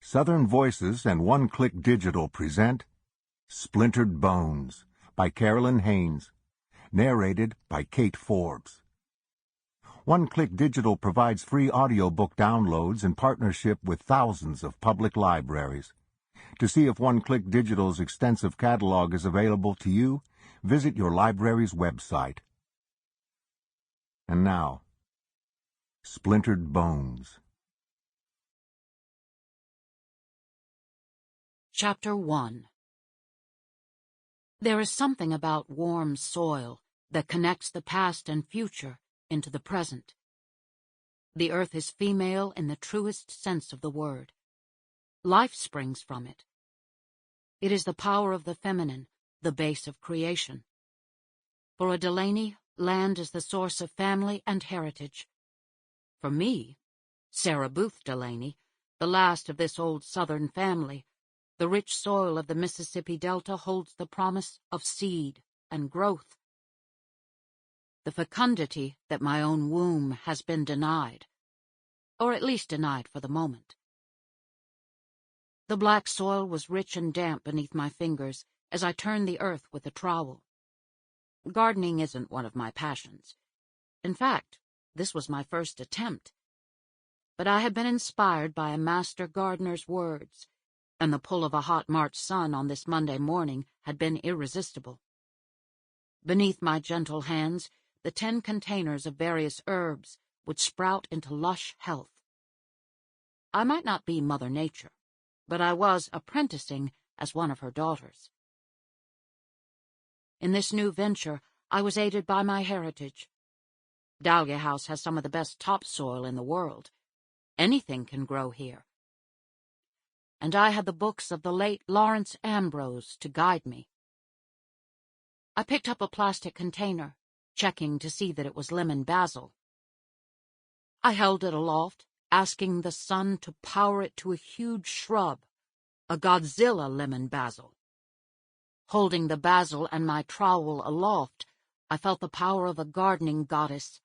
Southern Voices and One Click Digital present Splintered Bones by Carolyn Haines, narrated by Kate Forbes. One Click Digital provides free audiobook downloads in partnership with thousands of public libraries. To see if One Click Digital's extensive catalog is available to you, visit your library's website. And now, Splintered Bones. Chapter 1. There is something about warm soil that connects the past and future into the present. The earth is female in the truest sense of the word. Life springs from it. It is the power of the feminine, the base of creation. For a Delaney, land is the source of family and heritage. For me, Sarah Booth Delaney, the last of this old Southern family, the rich soil of the Mississippi Delta holds the promise of seed and growth. The fecundity that my own womb has been denied, or at least denied for the moment. The black soil was rich and damp beneath my fingers as I turned the earth with a trowel. Gardening isn't one of my passions. In fact, this was my first attempt. But I had been inspired by a master gardener's words, and the pull of a hot March sun on this Monday morning had been irresistible. Beneath my gentle hands, the 10 containers of various herbs would sprout into lush health. I might not be Mother Nature, but I was apprenticing as one of her daughters. In this new venture, I was aided by my heritage. Dahlia House has some of the best topsoil in the world. Anything can grow here. And I had the books of the late Lawrence Ambrose to guide me. I picked up a plastic container, checking to see that it was lemon basil. I held it aloft, asking the sun to power it to a huge shrub, a Godzilla lemon basil. Holding the basil and my trowel aloft, I felt the power of a gardening goddess.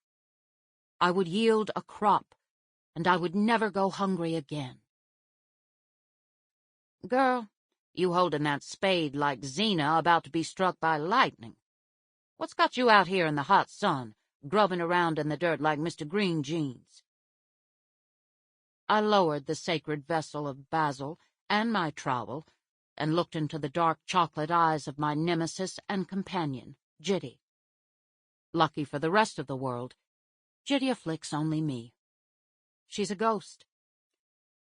I would yield a crop, and I would never go hungry again. Girl, you holding that spade like Zinnia about to be struck by lightning. What's got you out here in the hot sun, grubbing around in the dirt like Mr. Green Jeans? I lowered the sacred vessel of basil and my trowel and looked into the dark chocolate eyes of my nemesis and companion, Jitty. Lucky for the rest of the world, Jitty afflicts only me. She's a ghost.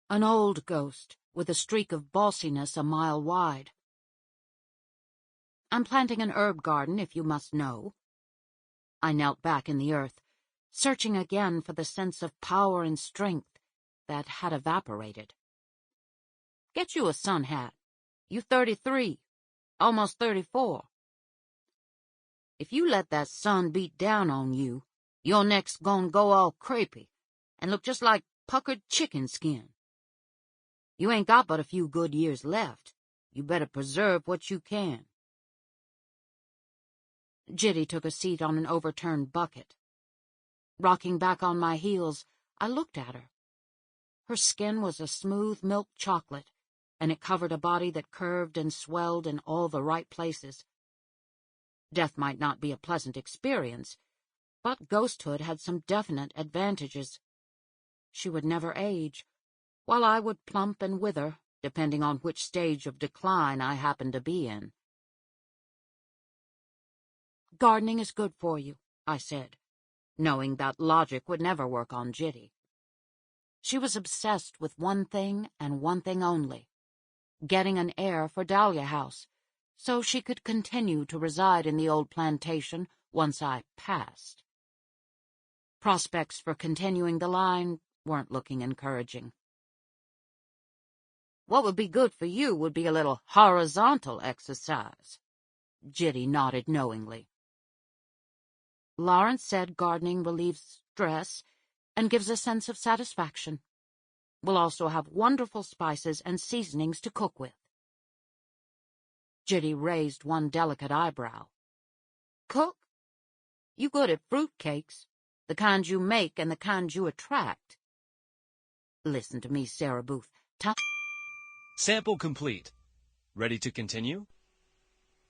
An old ghost, with a streak of bossiness a mile wide. I'm planting an herb garden, if you must know. I knelt back in the earth, searching again for the sense of power and strength that had evaporated. Get you a sun hat. You 33, almost 34. If you let that sun beat down on you, your neck's gonna go all crepey and look just like puckered chicken skin. You ain't got but a few good years left. You better preserve what you can. Jitty took a seat on an overturned bucket. Rocking back on my heels, I looked at her. Her skin was a smooth milk chocolate, and it covered a body that curved and swelled in all the right places. Death might not be a pleasant experience, but ghosthood had some definite advantages. She would never age, while I would plump and wither, depending on which stage of decline I happened to be in. Gardening is good for you, I said, knowing that logic would never work on Jitty. She was obsessed with one thing and one thing only, getting an heir for Dahlia House, so she could continue to reside in the old plantation once I passed. Prospects for continuing the line weren't looking encouraging. What would be good for you would be a little horizontal exercise. Jitty nodded knowingly. Lawrence said gardening relieves stress and gives a sense of satisfaction. We'll also have wonderful spices and seasonings to cook with. Jitty raised one delicate eyebrow. Cook? You good at fruitcakes, the kind you make and the kind you attract. Listen to me, Sarah Booth. Sample complete. Ready to continue?